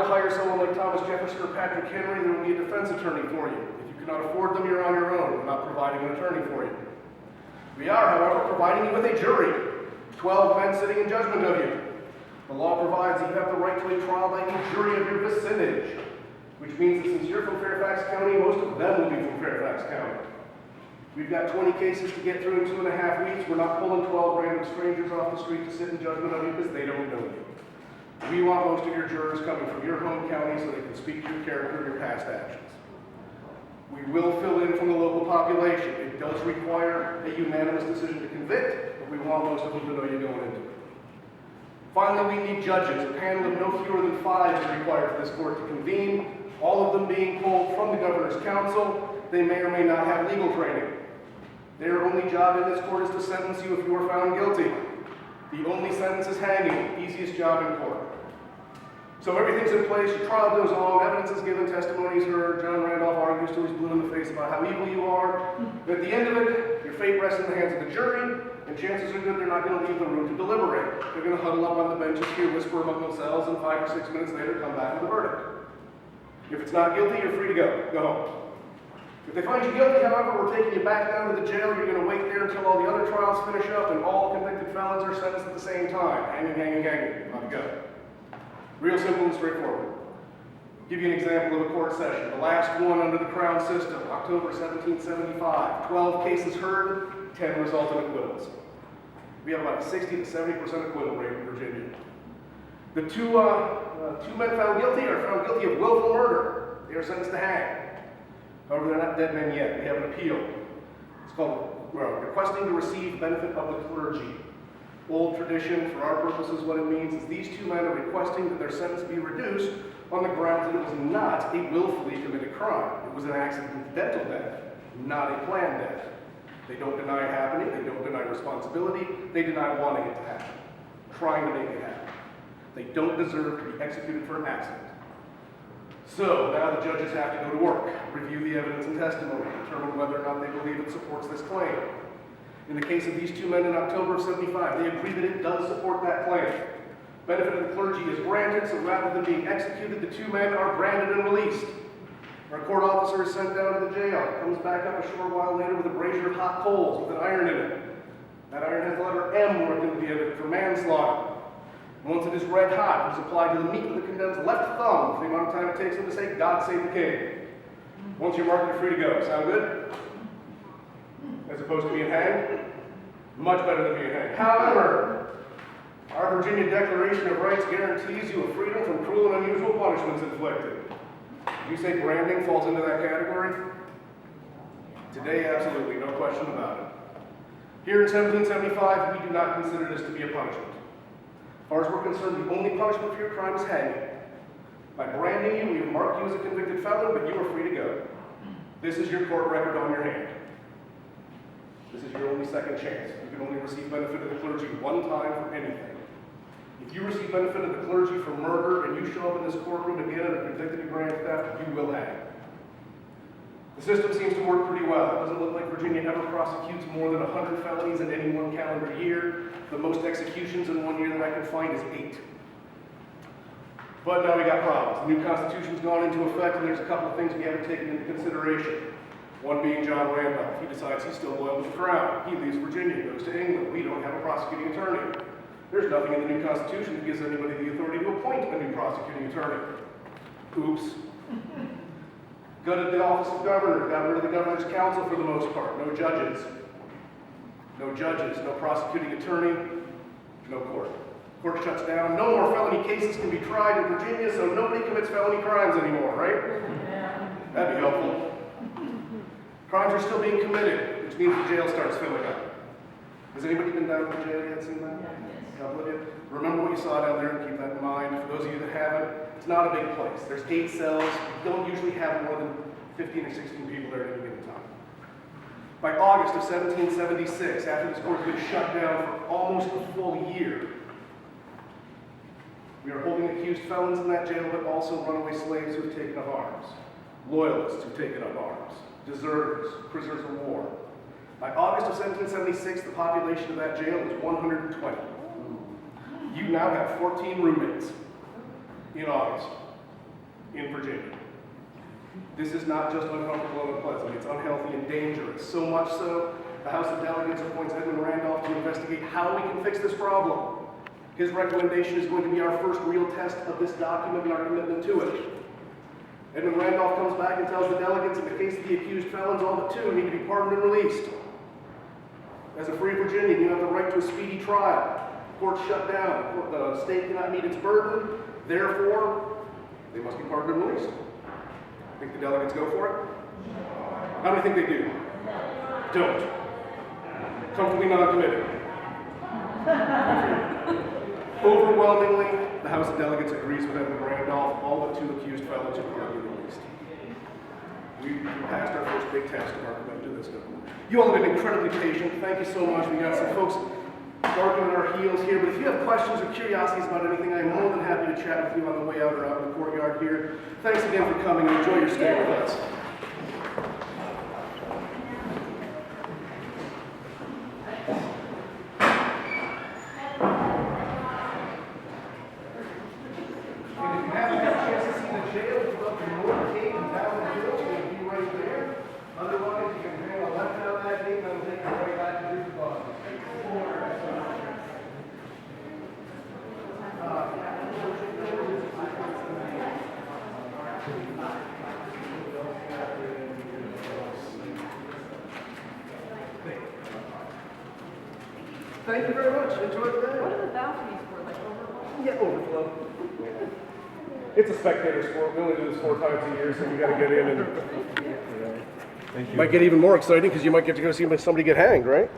hire someone like Thomas Jefferson or Patrick Henry, there will be a defense attorney for you. If you cannot afford them, you're on your own. We're not providing an attorney for you. We are, however, providing you with a jury, 12 men sitting in judgment of you. The law provides that you have the right to a trial by a jury of your vicinage, which means that since you're from Fairfax County, most of them will be from Fairfax County. We've got 20 cases to get through in 2.5 weeks. We're not pulling 12 random strangers off the street to sit in judgment of you because they don't know you. We want most of your jurors coming from your home county so they can speak to your character and your past actions. We will fill in from the local population. It does require a unanimous decision to convict, but we want most of them to know you're going into it. Finally, we need judges. A panel of no fewer than 5 is required for this court to convene, all of them being pulled from the governor's council. They may or may not have legal training. Their only job in this court is to sentence you if you are found guilty. The only sentence is hanging, easiest job in court. So everything's in place, your trial goes on, evidence is given, testimonies heard, John Randolph argues till he's blue in the face about how evil you are. But at the end of it, your fate rests in the hands of the jury, and chances are good they're not going to leave the room to deliberate. They're going to huddle up on the benches here, whisper among themselves, and 5 or 6 minutes later come back with a verdict. If it's not guilty, you're free to go home. If they find you guilty, however, we're taking you back down to the jail. You're going to wait there until all the other trials finish up and all convicted felons are sentenced at the same time. Hanging. Off you go. Real simple and straightforward. I'll give you an example of a court session. The last one under the Crown system, October 1775. 12 cases heard, 10 resultant acquittals. We have about a 60 to 70% acquittal rate in Virginia. The two men found guilty are found guilty of willful murder. They are sentenced to hang. However, they're not dead men yet. We have an appeal. It's called requesting to receive benefit of the clergy. Old tradition, for our purposes, what it means is these 2 men are requesting that their sentence be reduced on the grounds that it was not a willfully committed crime. It was an accidental death, not a planned death. They don't deny it happening. They don't deny responsibility. They deny wanting it to happen, trying to make it happen. They don't deserve to be executed for an accident. So now the judges have to go to work, review the evidence and testimony, determine whether or not they believe it supports this claim. In the case of these 2 men in October of 75, they agree that it does support that claim. Benefit of the clergy is granted, so rather than being executed, the 2 men are branded and released. Our court officer is sent down to the jail, comes back up a short while later with a brazier of hot coals with an iron in it. That iron has the letter M worked into the end of it for manslaughter. Once it is red hot, it is applied to the meat of the condemned's left thumb for the amount of time it takes him to say, "God save the king." Once you're marked, you're free to go. Sound good? As opposed to being hanged? Much better than being hanged. However, our Virginia Declaration of Rights guarantees you a freedom from cruel and unusual punishments inflicted. You say branding falls into that category? Today, absolutely, no question about it. Here in 1775, we do not consider this to be a punishment. As far as we're concerned, the only punishment for your crime is hanging. By branding you, we have marked you as a convicted felon, but you are free to go. This is your court record on your hand. This is your only second chance. You can only receive benefit of the clergy one time for anything. If you receive benefit of the clergy for murder and you show up in this courtroom again and are convicted of grand theft, you will hang. The system seems to work pretty well. It doesn't look like Virginia ever prosecutes more than 100 felonies in any one calendar year. The most executions in one year that I can find is 8. But now we got problems. The new Constitution's gone into effect, and there's a couple of things we haven't taken into consideration. One being John Randolph. He decides he's still loyal to the crown. He leaves Virginia, goes to England. We don't have a prosecuting attorney. There's nothing in the new Constitution that gives anybody the authority to appoint a new prosecuting attorney. Oops. Gutted the office of governor, got rid of the governor's council for the most part. No judges. No judges, no prosecuting attorney, no court. Court shuts down. No more felony cases can be tried in Virginia, so nobody commits felony crimes anymore, right? Yeah. That'd be helpful. Crimes are still being committed, which means the jail starts filling up. Has anybody been down to the jail yet, seen that? Yes. God bless you. Remember what you saw down there and keep that in mind. For those of you that haven't, it's not a big place. There's 8 cells. You don't usually have more than 15 or 16 people there at any given time. By August of 1776, after this court has been shut down for almost a full year, we are holding accused felons in that jail, but also runaway slaves who have taken up arms, loyalists who have taken up arms, deserters, prisoners of war. By August of 1776, the population of that jail is 120. You now have 14 roommates in August. in Virginia. This is not just uncomfortable and unpleasant, it's unhealthy and dangerous. So much so, the House of Delegates appoints Edmund Randolph to investigate how we can fix this problem. His recommendation is going to be our first real test of this document and our commitment to it. Edmund Randolph comes back and tells the delegates in the case of the accused felons, all but two need to be pardoned and released. As a free Virginian, you have the right to a speedy trial. Courts shut down. The state cannot meet its burden. Therefore, they must be pardoned and released. Think the delegates go for it? How many think they do? Don't. Comfortably non-committed. Overwhelmingly, the House of Delegates agrees with Edmund Randolph. All but two accused felons are pardoned and released. We passed our first big test of our commitment to this government. You all have been incredibly patient. Thank you so much. We got some folks barking on our heels here, but if you have questions or curiosities about anything, I'm more than happy to chat with you on the way out or out in the courtyard here. Thanks again for coming and enjoy your stay with us. Thank you very much. Enjoy the day. What are the balconies for? Like overflow? Yeah, overflow. It's a spectator sport. We only do this 4 times a year, so you got to get in and. Thank you. Might get even more exciting because you might get to go see somebody get hanged, right?